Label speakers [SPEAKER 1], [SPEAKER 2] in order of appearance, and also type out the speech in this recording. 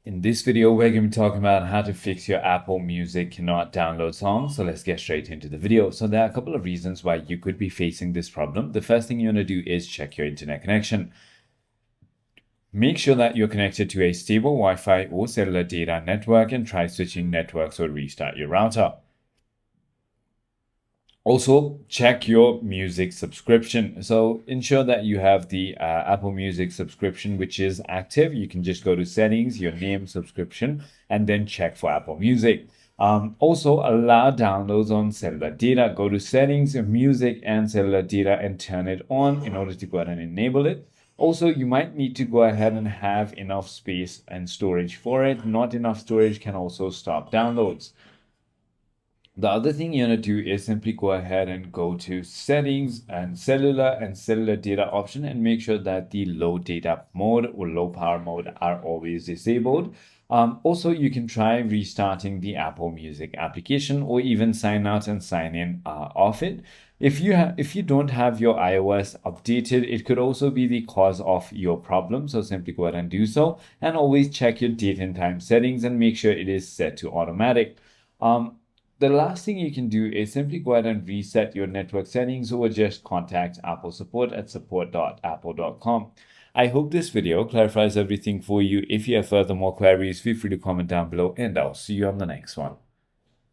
[SPEAKER 1] In this video, we're going to be talking about how to fix your Apple Music cannot download songs. So let's get straight into the video. So there are a couple of reasons why you could be facing this problem. The first thing you want to do is check your internet connection. Make sure that you're connected to a stable Wi-Fi or cellular data network and try switching networks or restart your router. Also, check your music subscription. So ensure that you have the Apple Music subscription, which is active. You can just go to settings, your name, subscription, and then check for Apple Music. Also, allow downloads on cellular data. Go to settings, music, and cellular data and turn it on in order to go ahead and enable it. Also, you might need to go ahead and have enough space and storage for it. Not enough storage can also stop downloads. The other thing you want to do is simply go ahead and go to settings and cellular data option and make sure that the low data mode or low power mode are always disabled. Also, you can try restarting the Apple Music application or even sign out and sign in off it. If you don't have your iOS updated, it could also be the cause of your problem. So simply go ahead and do so, and always check your date and time settings and make sure it is set to automatic. The last thing you can do is simply go ahead and reset your network settings or just contact Apple support at support.apple.com. I hope this video clarifies everything for you. If you have further more queries, feel free to comment down below and I'll see you on the next one.